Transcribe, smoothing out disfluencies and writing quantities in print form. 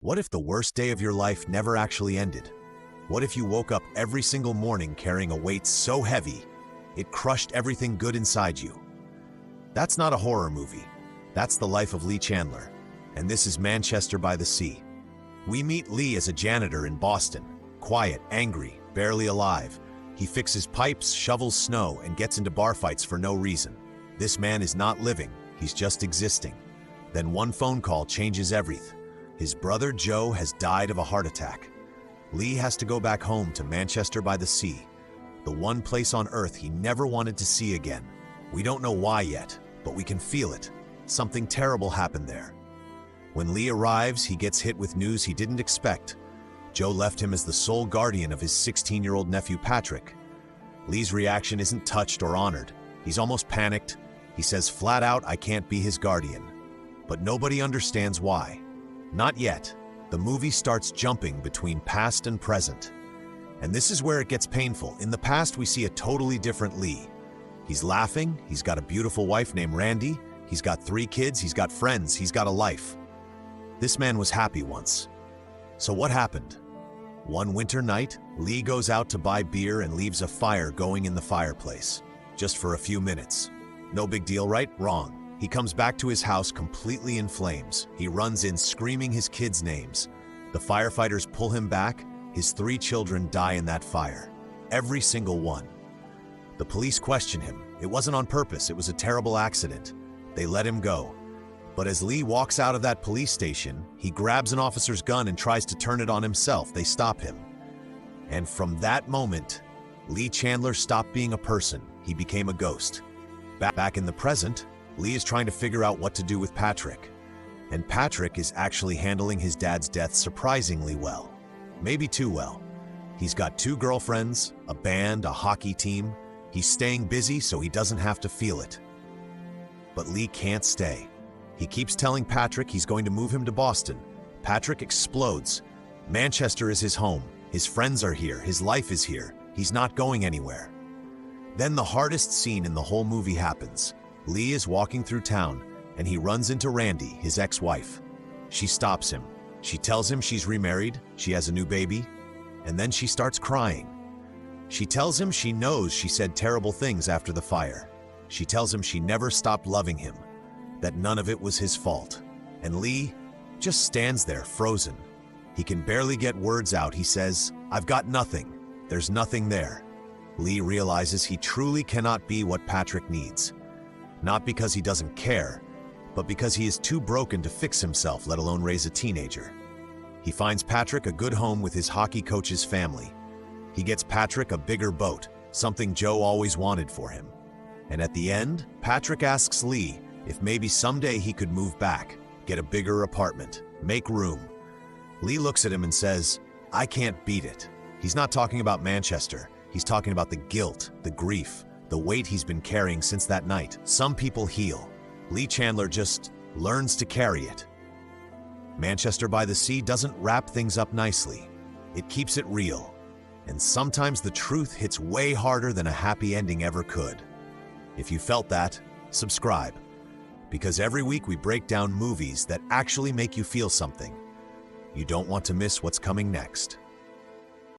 What if the worst day of your life never actually ended? What if you woke up every single morning carrying a weight so heavy, it crushed everything good inside you? That's not a horror movie. That's the life of Lee Chandler, and this is Manchester by the Sea. We meet Lee as a janitor in Boston, quiet, angry, barely alive. He fixes pipes, shovels snow, and gets into bar fights for no reason. This man is not living, he's just existing. Then one phone call changes everything. His brother Joe has died of a heart attack. Lee has to go back home to Manchester by the Sea, the one place on Earth he never wanted to see again. We don't know why yet, but we can feel it. Something terrible happened there. When Lee arrives, he gets hit with news he didn't expect. Joe left him as the sole guardian of his 16-year-old nephew Patrick. Lee's reaction isn't touched or honored. He's almost panicked. He says flat out, "I can't be his guardian." But nobody understands why. Not yet. The movie starts jumping between past and present. And this is where it gets painful. In the past, we see a totally different Lee. He's laughing, he's got a beautiful wife named Randy, he's got 3 kids, he's got friends, he's got a life. This man was happy once. So what happened? One winter night, Lee goes out to buy beer and leaves a fire going in the fireplace. Just for a few minutes. No big deal, right? Wrong. He comes back to his house completely in flames. He runs in screaming his kids' names. The firefighters pull him back. His 3 children die in that fire. Every single one. The police question him. It wasn't on purpose, it was a terrible accident. They let him go. But as Lee walks out of that police station, he grabs an officer's gun and tries to turn it on himself. They stop him. And from that moment, Lee Chandler stopped being a person. He became a ghost. Back in the present, Lee is trying to figure out what to do with Patrick. And Patrick is actually handling his dad's death surprisingly well. Maybe too well. He's got 2 girlfriends, a band, a hockey team. He's staying busy so he doesn't have to feel it. But Lee can't stay. He keeps telling Patrick he's going to move him to Boston. Patrick explodes. Manchester is his home. His friends are here. His life is here. He's not going anywhere. Then the hardest scene in the whole movie happens. Lee is walking through town, and he runs into Randy, his ex-wife. She stops him. She tells him she's remarried, she has a new baby, and then she starts crying. She tells him she knows she said terrible things after the fire. She tells him she never stopped loving him, that none of it was his fault. And Lee just stands there, frozen. He can barely get words out. He says, "I've got nothing. There's nothing there." Lee realizes he truly cannot be what Patrick needs. Not because he doesn't care, but because he is too broken to fix himself, let alone raise a teenager. He finds Patrick a good home with his hockey coach's family. He gets Patrick a bigger boat, something Joe always wanted for him. And at the end, Patrick asks Lee if maybe someday he could move back, get a bigger apartment, make room. Lee looks at him and says, "I can't beat it." He's not talking about Manchester. He's talking about the guilt, the grief, the weight he's been carrying since that night. Some people heal. Lee Chandler just learns to carry it. Manchester by the Sea doesn't wrap things up nicely. It keeps it real. And sometimes the truth hits way harder than a happy ending ever could. If you felt that, subscribe. Because every week we break down movies that actually make you feel something. You don't want to miss what's coming next.